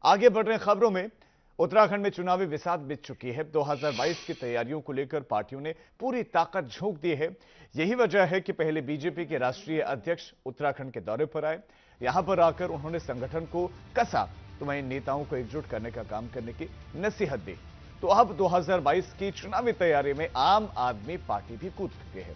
आगे बढ़ रहे खबरों में, उत्तराखंड में चुनावी बिसात बिछ चुकी है। 2022 की तैयारियों को लेकर पार्टियों ने पूरी ताकत झोंक दी है। यही वजह है कि पहले बीजेपी के राष्ट्रीय अध्यक्ष उत्तराखंड के दौरे पर आए। यहां पर आकर उन्होंने संगठन को कसा तो वहीं नेताओं को एकजुट करने का काम करने की नसीहत दी। तो अब 2022 की चुनावी तैयारी में आम आदमी पार्टी भी कूद चुके हैं।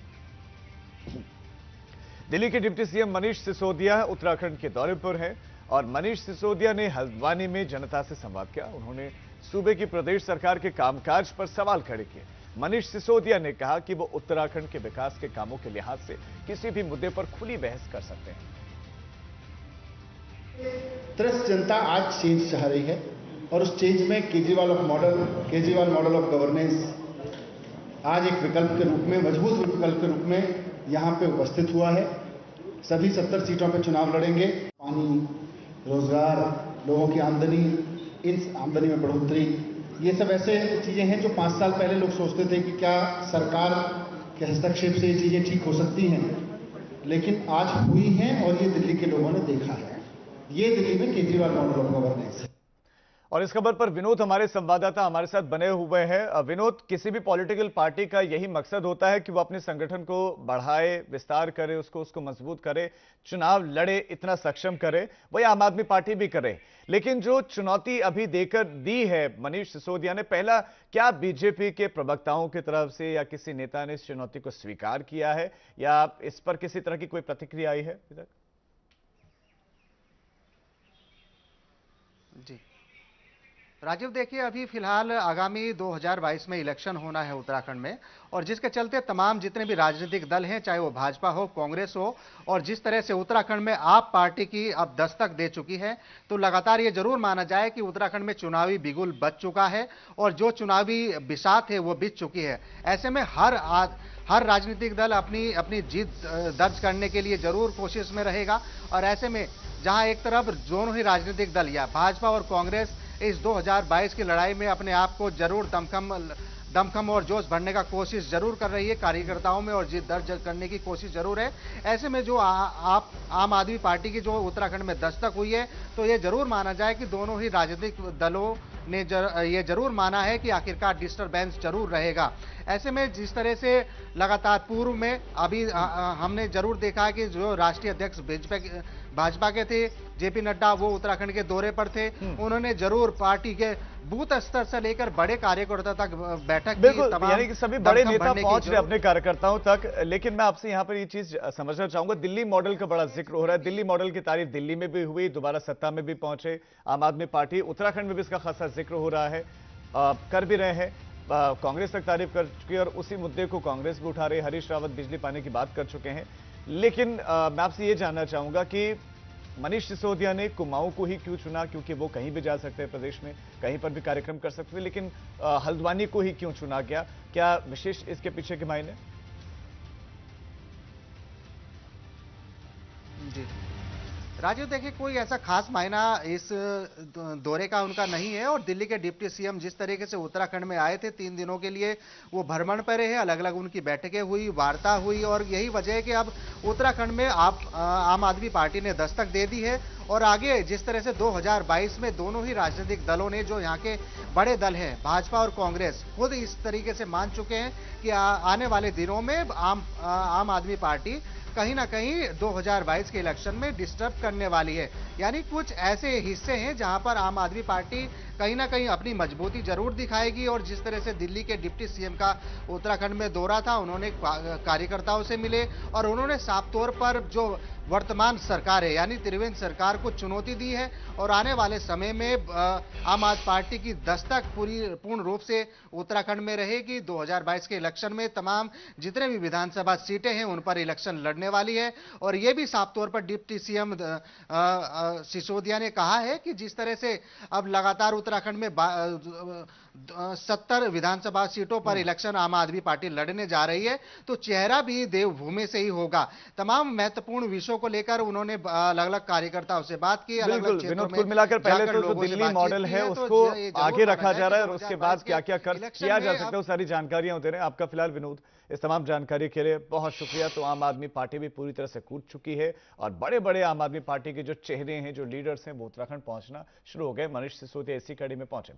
दिल्ली के डिप्टी सीएम मनीष सिसोदिया उत्तराखंड के दौरे पर हैं और मनीष सिसोदिया ने हल्द्वानी में जनता से संवाद किया। उन्होंने सूबे की प्रदेश सरकार के कामकाज पर सवाल खड़े किए। मनीष सिसोदिया ने कहा कि वो उत्तराखंड के विकास के कामों के लिहाज से किसी भी मुद्दे पर खुली बहस कर सकते हैं। त्रस्त जनता आज चेंज चाह रही है और उस चेंज में केजरीवाल मॉडल ऑफ गवर्नेंस आज एक विकल्प के रूप में, मजबूत विकल्प के रूप में यहां पे उपस्थित हुआ है। सभी 70 सीटों पे चुनाव लड़ेंगे। पानी, रोजगार, लोगों की आमदनी, इन आमदनी में बढ़ोतरी, ये सब ऐसे चीजें हैं जो 5 साल पहले लोग सोचते थे कि क्या सरकार के हस्तक्षेप से ये चीजें ठीक हो सकती हैं, लेकिन आज हुई हैं और ये दिल्ली के लोगों ने देखा है। ये दिल्ली में केजरीवाल मॉडल ऑफ गवर्नेंस है। और इस खबर पर विनोद हमारे संवाददाता हमारे साथ बने हुए हैं। विनोद, किसी भी पॉलिटिकल पार्टी का यही मकसद होता है कि वो अपने संगठन को बढ़ाए, विस्तार करे, उसको मजबूत करे, चुनाव लड़े, इतना सक्षम करे। वही आम आदमी पार्टी भी करे। लेकिन जो चुनौती अभी देकर दी है मनीष सिसोदिया ने, पहला क्या बीजेपी के प्रवक्ताओं की तरफ से या किसी नेता ने इस चुनौती को स्वीकार किया है या इस पर किसी तरह की कोई प्रतिक्रिया आई है अभी तक? जी राजीव, देखिए अभी फिलहाल आगामी 2022 में इलेक्शन होना है उत्तराखंड में, और जिसके चलते तमाम जितने भी राजनीतिक दल हैं, चाहे वो भाजपा हो, कांग्रेस हो, और जिस तरह से उत्तराखंड में आप पार्टी की अब दस्तक दे चुकी है, तो लगातार ये जरूर माना जाए कि उत्तराखंड में चुनावी बिगुल बज चुका है और जो चुनावी बिसात है वो बीत चुकी है। ऐसे में हर राजनीतिक दल अपनी अपनी जीत दर्ज करने के लिए जरूर कोशिश में रहेगा। और ऐसे में जहां एक तरफ दोनों ही राजनीतिक दल या भाजपा और कांग्रेस इस 2022 की लड़ाई में अपने आप को जरूर दमखम और जोश भरने का कोशिश जरूर कर रही है कार्यकर्ताओं में, और जीत दर्ज करने की कोशिश जरूर है। ऐसे में जो आम आदमी पार्टी की जो उत्तराखंड में दस्तक हुई है, तो ये जरूर माना जाए कि दोनों ही राजनीतिक दलों ने ये जरूर माना है कि आखिरकार डिस्टर्बेंस जरूर रहेगा। ऐसे में जिस तरह से लगातार पूर्व में अभी हमने जरूर देखा कि जो राष्ट्रीय अध्यक्ष भाजपा के थे जेपी नड्डा, वो उत्तराखंड के दौरे पर थे। उन्होंने जरूर पार्टी के बूथ स्तर से लेकर बड़े कार्यकर्ता तक बैठक की, यानी कि सभी बड़े नेता पहुंच रहे अपने कार्यकर्ताओं तक। लेकिन मैं आपसे यहां पर ये चीज समझना चाहूंगा, दिल्ली मॉडल का बड़ा जिक्र हो रहा है। दिल्ली मॉडल की तारीफ दिल्ली में भी हुई, दोबारा सत्ता में भी पहुंचे आम आदमी पार्टी। उत्तराखंड में भी इसका खासा जिक्र हो रहा है, कर भी रहे हैं। कांग्रेस तक तारीफ कर चुकी है और उसी मुद्दे को कांग्रेस भी उठा रही है। हरीश रावत बिजली पाने की बात कर चुके हैं। लेकिन मैं आपसे ये जानना चाहूंगा कि मनीष सिसोदिया ने कुमाऊं को ही क्यों चुना? क्योंकि वो कहीं भी जा सकते हैं, प्रदेश में कहीं पर भी कार्यक्रम कर सकते हैं, लेकिन हल्द्वानी को ही क्यों चुना गया? क्या विशेष इसके पीछे के मायने? जी राजीव, देखिए कोई ऐसा खास मायना इस दौरे का उनका नहीं है। और दिल्ली के डिप्टी सीएम जिस तरीके से उत्तराखंड में आए थे, 3 दिनों के लिए वो भ्रमण पर रहे, अलग अलग उनकी बैठकें हुई, वार्ता हुई, और यही वजह है कि अब उत्तराखंड में आम आदमी पार्टी ने दस्तक दे दी है। और आगे जिस तरह से 2022 में दोनों ही राजनीतिक दलों ने, जो यहाँ के बड़े दल हैं भाजपा और कांग्रेस, खुद इस तरीके से मान चुके हैं कि आने वाले दिनों में आम आदमी पार्टी कहीं ना कहीं 2022 के इलेक्शन में डिस्टर्ब करने वाली है। यानी कुछ ऐसे हिस्से हैं जहां पर आम आदमी पार्टी कहीं ना कहीं अपनी मजबूती जरूर दिखाएगी। और जिस तरह से दिल्ली के डिप्टी सीएम का उत्तराखंड में दौरा था, उन्होंने कार्यकर्ताओं से मिले और उन्होंने साफ तौर पर जो वर्तमान सरकार है यानी त्रिवेंद्र सरकार को चुनौती दी है। और आने वाले समय में आम आदमी पार्टी की दस्तक पूर्ण रूप से उत्तराखंड में रहेगी। 2022 के इलेक्शन में तमाम जितने भी विधानसभा सीटें हैं उन पर इलेक्शन लड़ने वाली है। और यह भी साफ तौर पर डिप्टी सीएम सिसोदिया ने कहा है कि जिस तरह से अब लगातार उत्तराखंड में 70 विधानसभा सीटों पर इलेक्शन आम आदमी पार्टी लड़ने जा रही है, तो चेहरा भी देवभूमि से ही होगा। तमाम महत्वपूर्ण विषयों को लेकर उन्होंने अलग अलग कार्यकर्ताओं से बात की, अलग अलग बिल्कुल क्षेत्रों विनोद, में कुल मिलाकर पहले जाकर तो जो लोगों से दिल्ली बातचीत मॉडल की है तो उसको ये जरूर आगे माना रखा जाए जा रहा है कि और उसके 2022 बाद क्या क्या के इलेक्शन किया जा में सकता अब है वो सारी जानकारियां दे रहे हैं। आपका फिलहाल विनोद इस तमाम जानकारी के लिए बहुत शुक्रिया। तो आम आदमी पार्टी भी पूरी तरह से कूद चुकी है और बड़े बड़े आम आदमी पार्टी के जो चेहरे हैं, जो लीडर्स हैं, वो उत्तराखंड पहुंचना शुरू हो गए। मनीष सिसोदिया इसी कड़ी में पहुंचे।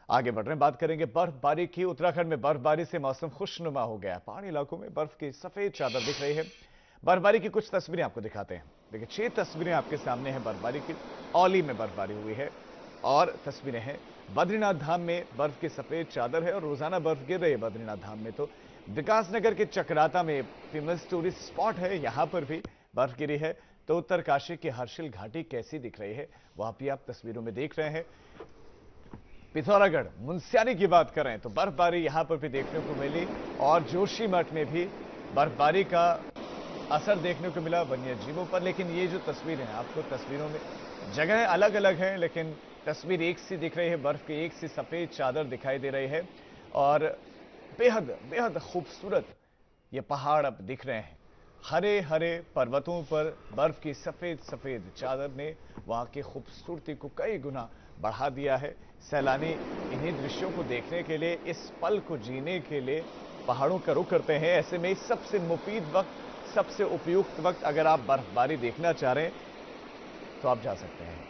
आगे बढ़ रहे हैं, बात करेंगे बर्फबारी की। उत्तराखंड में बर्फबारी से मौसम खुशनुमा हो गया। पहाड़ी इलाकों में बर्फ की सफेद चादर दिख रही है। बर्फबारी की कुछ तस्वीरें आपको दिखाते हैं। देखिए 6 तस्वीरें आपके सामने हैं बर्फबारी की। औली में बर्फबारी हुई है और तस्वीरें हैं बद्रीनाथ धाम में बर्फ की सफेद चादर है और रोजाना बर्फ गिर रही है बद्रीनाथ धाम में। तो विकासनगर के चक्राता में फेमस टूरिस्ट स्पॉट है, यहां पर भी बर्फ गिरी है। तो उत्तरकाशी की हर्षिल घाटी कैसी दिख रही है वहां भी आप तस्वीरों में देख रहे हैं। पिथौरागढ़ मुनस्यारी की बात करें तो बर्फबारी यहां पर भी देखने को मिली और जोशीमठ में भी बर्फबारी का असर देखने को मिला वन्य जीवों पर। लेकिन ये जो तस्वीरें हैं, आपको तस्वीरों में जगह अलग अलग हैं लेकिन तस्वीर एक सी दिख रही है। बर्फ की एक सी सफेद चादर दिखाई दे रही है और बेहद बेहद खूबसूरत ये पहाड़ अब दिख रहे हैं। हरे हरे पर्वतों पर बर्फ की सफेद सफेद चादर ने वहां की खूबसूरती को कई गुना बढ़ा दिया है। सैलानी इन्हीं दृश्यों को देखने के लिए, इस पल को जीने के लिए पहाड़ों का रुख करते हैं। ऐसे में सबसे मुफीद वक्त, सबसे उपयुक्त वक्त अगर आप बर्फबारी देखना चाह रहे हैं तो आप जा सकते हैं।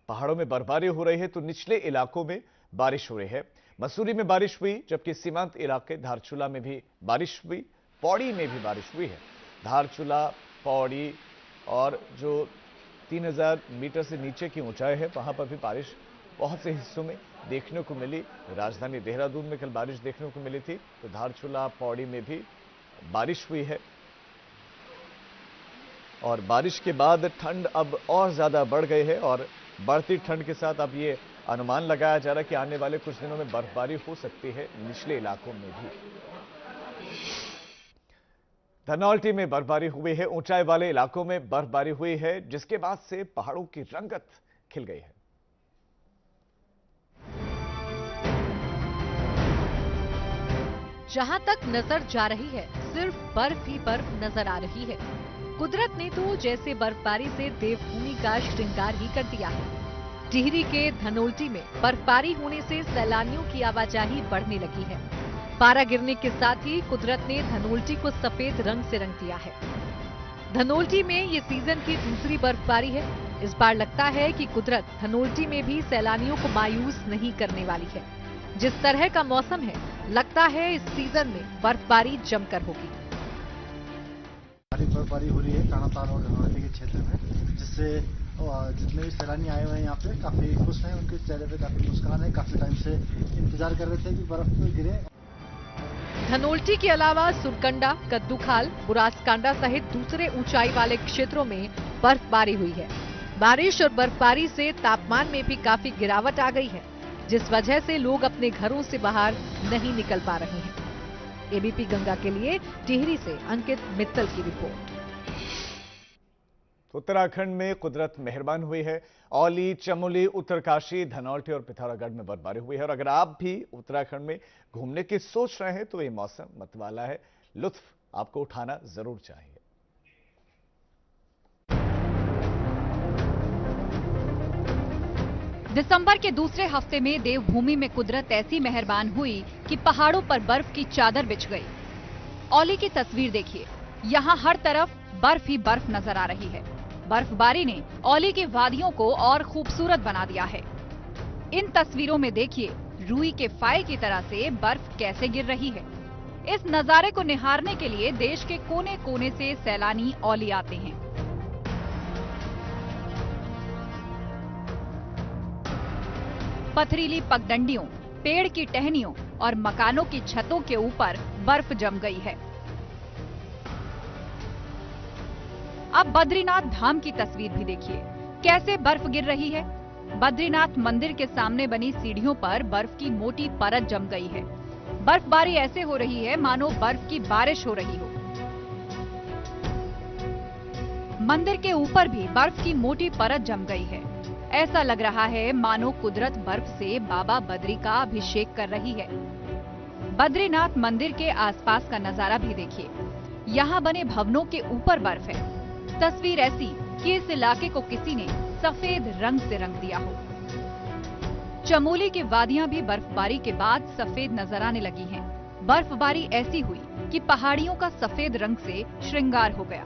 पहाड़ों में बर्फबारी हो रही है तो निचले इलाकों में बारिश हो रही है। मसूरी में बारिश हुई, जबकि सीमांत इलाके धारचूला में भी बारिश हुई, पौड़ी में भी बारिश हुई है। धारचूला, पौड़ी और जो 3000 मीटर से नीचे की ऊंचाई है वहां पर भी बारिश बहुत से हिस्सों में देखने को मिली। राजधानी देहरादून में कल बारिश देखने को मिली थी, तो धारचूला, पौड़ी में भी बारिश हुई है। और बारिश के बाद ठंड अब और ज्यादा बढ़ गई है और बढ़ती ठंड के साथ अब ये अनुमान लगाया जा रहा है कि आने वाले कुछ दिनों में बर्फबारी हो सकती है निचले इलाकों में भी। धनौल्टी में बर्फबारी हुई है, ऊंचाई वाले इलाकों में बर्फबारी हुई है, जिसके बाद से पहाड़ों की रंगत खिल गई है। जहां तक नजर जा रही है सिर्फ बर्फ ही बर्फ नजर आ रही है। कुदरत ने तो जैसे बर्फबारी से देवभूमि का श्रृंगार ही कर दिया है। टिहरी के धनौल्टी में बर्फबारी होने से सैलानियों की आवाजाही बढ़ने लगी है। पारा गिरने के साथ ही कुदरत ने धनौल्टी को सफेद रंग से रंग दिया है। धनौल्टी में ये सीजन की दूसरी बर्फबारी है। इस बार लगता है कि कुदरत धनौल्टी में भी सैलानियों को मायूस नहीं करने वाली है। जिस तरह का मौसम है, लगता है इस सीजन में बर्फबारी जमकर होगी। भारी बर्फबारी हो रही है कानाताल और धनौल्टी के क्षेत्र में, जिससे जितने भी सैलानी आए हुए हैं यहाँ पे काफी खुश हैं। उनके चेहरे पे काफी मुस्कान है। काफी टाइम से इंतजार कर रहे थे कि बर्फ गिरे। धनौल्टी के अलावा सुरकंडा, कद्दूखाल, बुरासकांडा सहित दूसरे ऊंचाई वाले क्षेत्रों में बर्फबारी हुई है। बारिश और बर्फबारी से तापमान में भी काफी गिरावट आ गई है, जिस वजह से लोग अपने घरों से बाहर नहीं निकल पा रहे हैं। एबीपी गंगा के लिए टिहरी से अंकित मित्तल की रिपोर्ट। उत्तराखंड में कुदरत मेहरबान हुई है। औली, चमोली, उत्तरकाशी, धनौल्टी और पिथौरागढ़ में बर्फबारी हुई है। और अगर आप भी उत्तराखंड में घूमने की सोच रहे हैं तो ये मौसम मतवाला है, लुत्फ आपको उठाना जरूर चाहिए। दिसंबर के दूसरे हफ्ते में देवभूमि में कुदरत ऐसी मेहरबान हुई कि पहाड़ों पर बर्फ की चादर बिछ गई। औली की तस्वीर देखिए, यहाँ हर तरफ बर्फ ही बर्फ नजर आ रही है। बर्फबारी ने औली की वादियों को और खूबसूरत बना दिया है। इन तस्वीरों में देखिए रुई के फाये की तरह से बर्फ कैसे गिर रही है। इस नजारे को निहारने के लिए देश के कोने कोने से सैलानी औली आते हैं। पथरीली पगडंडियों, पेड़ की टहनियों और मकानों की छतों के ऊपर बर्फ जम गई है। अब बद्रीनाथ धाम की तस्वीर भी देखिए, कैसे बर्फ गिर रही है। बद्रीनाथ मंदिर के सामने बनी सीढ़ियों पर बर्फ की मोटी परत जम गई है। बर्फबारी ऐसे हो रही है मानो बर्फ की बारिश हो रही हो। मंदिर के ऊपर भी बर्फ की मोटी परत जम गई है। ऐसा लग रहा है मानो कुदरत बर्फ से बाबा बद्री का अभिषेक कर रही है। बद्रीनाथ मंदिर के आसपास का नजारा भी देखिए, यहाँ बने भवनों के ऊपर बर्फ है। तस्वीर ऐसी कि इस इलाके को किसी ने सफेद रंग से रंग दिया हो। चमोली की वादियां भी बर्फबारी के बाद सफेद नजर आने लगी हैं। बर्फबारी ऐसी हुई कि पहाड़ियों का सफेद रंग से श्रृंगार हो गया।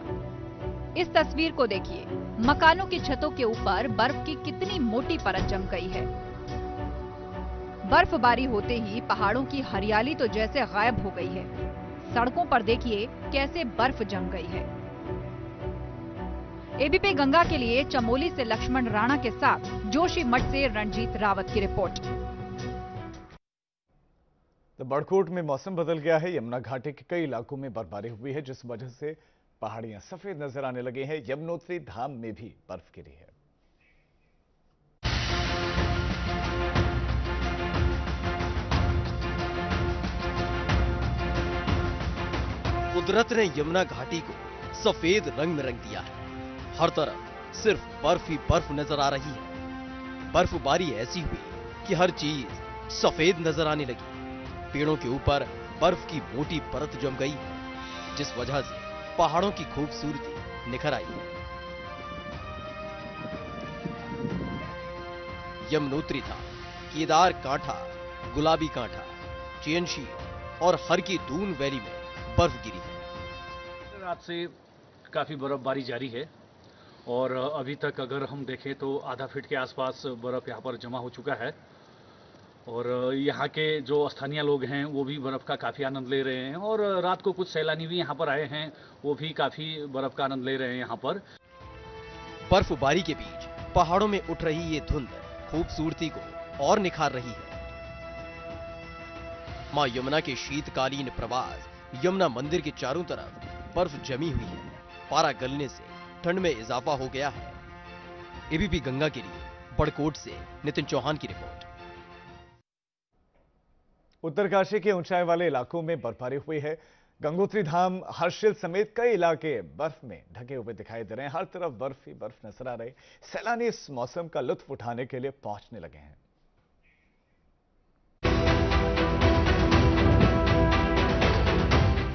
इस तस्वीर को देखिए, मकानों की छतों के ऊपर बर्फ की कितनी मोटी परत जम गई है। बर्फबारी होते ही पहाड़ों की हरियाली तो जैसे गायब हो गई है। सड़कों पर देखिए कैसे बर्फ जम गई है। एबीपी गंगा के लिए चमोली से लक्ष्मण राणा के साथ जोशीमठ से रणजीत रावत की रिपोर्ट। तो बड़कोट में मौसम बदल गया है। यमुना घाटी के कई इलाकों में बर्फबारी हुई है, जिस वजह से पहाड़ियां सफेद नजर आने लगी हैं। यमुनोत्री धाम में भी बर्फ गिरी है। कुदरत ने यमुना घाटी को सफेद रंग में रंग दिया है। हर तरफ सिर्फ बर्फ ही बर्फ नजर आ रही है। बर्फबारी ऐसी हुई कि हर चीज सफेद नजर आने लगी। पेड़ों के ऊपर बर्फ की मोटी परत जम गई, जिस वजह से पहाड़ों की खूबसूरती निखर आई। यमुनोत्री धाम, केदार कांठा, गुलाबी कांठा, चेनशी और हर की दून वैली में बर्फ गिरी है। रात से काफी बर्फबारी जारी है और अभी तक अगर हम देखें तो आधा फीट के आसपास बर्फ यहाँ पर जमा हो चुका है और यहाँ के जो स्थानीय लोग हैं वो भी बर्फ का काफी आनंद ले रहे हैं और रात को कुछ सैलानी भी यहाँ पर आए हैं, वो भी काफी बर्फ का आनंद ले रहे हैं यहाँ पर। बर्फबारी के बीच पहाड़ों में उठ रही ये धुंध खूबसूरती को और निखार रही है। मां यमुना के शीतकालीन प्रवास यमुना मंदिर के चारों तरफ बर्फ जमी हुई है। पारा गलने से ठंड में इजाफा हो गया है। एबीपी गंगा के लिए बड़कोट से नितिन चौहान की रिपोर्ट। उत्तरकाशी के ऊंचाई वाले इलाकों में बर्फबारी हुई है। गंगोत्री धाम, हर्षिल समेत कई इलाके बर्फ में ढके हुए दिखाई दे रहे हैं। हर तरफ बर्फ ही बर्फ नजर आ रही। सैलानी इस मौसम का लुत्फ उठाने के लिए पहुंचने लगे हैं।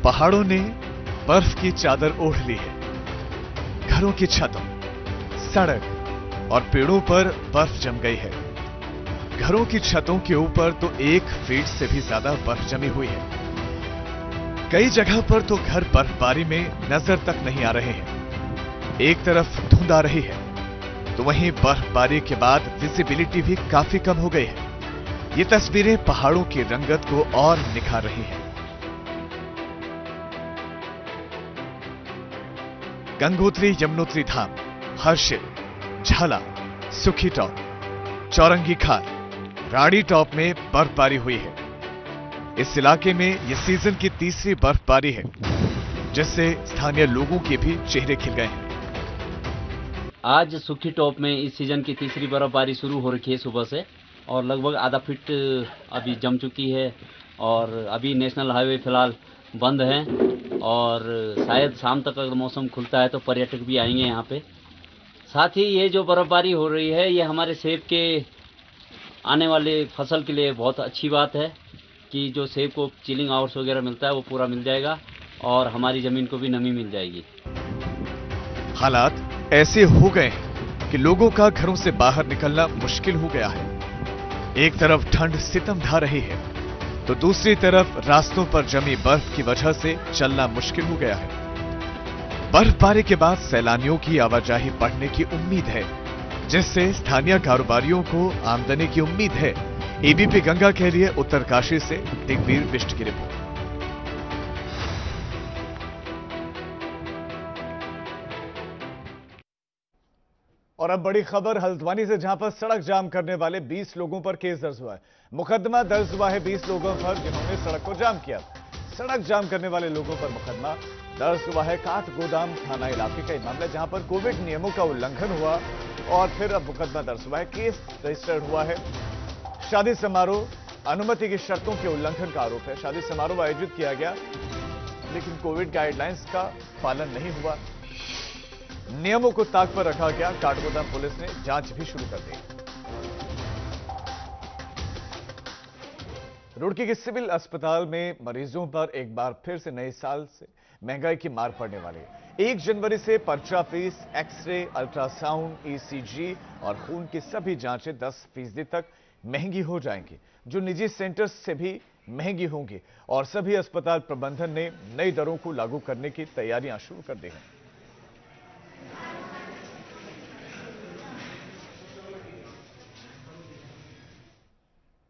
पहाड़ों ने बर्फ की चादर ओढ़ ली है। घरों की छतों, सड़क और पेड़ों पर बर्फ जम गई है। घरों की छतों के ऊपर तो 1 फीट से भी ज्यादा बर्फ जमी हुई है। कई जगह पर तो घर बर्फबारी में नजर तक नहीं आ रहे हैं। एक तरफ धुंध आ रही है तो वहीं बर्फबारी के बाद विजिबिलिटी भी काफी कम हो गई है। ये तस्वीरें पहाड़ों की रंगत को और निखार रही हैं। गंगोत्री, यमुनोत्री धाम, हर्षिल, झाला, सुखी टॉप, चौरंगी खाल, राड़ी टॉप में बर्फबारी हुई है। इस इलाके में यह सीजन की तीसरी बर्फबारी है, जिससे स्थानीय लोगों के भी चेहरे खिल गए हैं। आज सुखी टॉप में इस सीजन की तीसरी बर्फबारी शुरू हो रखी है सुबह से और लगभग आधा फीट अभी जम चुकी है और अभी नेशनल हाईवे फिलहाल बंद है और शायद शाम तक अगर मौसम खुलता है तो पर्यटक भी आएंगे यहाँ पे। साथ ही ये जो बर्फबारी हो रही है ये हमारे सेब के आने वाले फसल के लिए बहुत अच्छी बात है कि जो सेब को चिलिंग आवर्स वगैरह मिलता है वो पूरा मिल जाएगा और हमारी ज़मीन को भी नमी मिल जाएगी। हालात ऐसे हो गए हैं कि लोगों का घरों से बाहर निकलना मुश्किल हो गया है। एक तरफ ठंड सितम ढा रही है तो दूसरी तरफ रास्तों पर जमी बर्फ की वजह से चलना मुश्किल हो गया है। बर्फबारी के बाद सैलानियों की आवाजाही बढ़ने की उम्मीद है, जिससे स्थानीय कारोबारियों को आमदनी की उम्मीद है। एबीपी गंगा के लिए उत्तरकाशी से दिग्वीर बिष्ट की रिपोर्ट। और अब बड़ी खबर हल्द्वानी से, जहां पर सड़क जाम करने वाले 20 लोगों पर केस दर्ज हुआ है। मुकदमा दर्ज हुआ है 20 लोगों पर जिन्होंने सड़क को जाम किया। सड़क जाम करने वाले लोगों पर मुकदमा दर्ज हुआ है। काठ गोदाम थाना इलाके का मामला, जहां पर कोविड नियमों का उल्लंघन हुआ और फिर अब मुकदमा दर्ज हुआ है। केस रजिस्टर्ड हुआ है। शादी समारोह अनुमति की शर्तों के उल्लंघन का आरोप है। शादी समारोह आयोजित किया गया लेकिन कोविड गाइडलाइंस का पालन नहीं हुआ। नियमों को ताक पर रखा गया। काठगोदाम पुलिस ने जांच भी शुरू कर दी। रुड़की के सिविल अस्पताल में मरीजों पर एक बार फिर से नए साल से महंगाई की मार पड़ने वाली है। 1 जनवरी से पर्चा फीस, एक्सरे, अल्ट्रासाउंड, ईसीजी और खून की सभी जांचें 10% तक महंगी हो जाएंगी, जो निजी सेंटर्स से भी महंगी होंगी और सभी अस्पताल प्रबंधन ने नई दरों को लागू करने की तैयारियां शुरू कर दी हैं।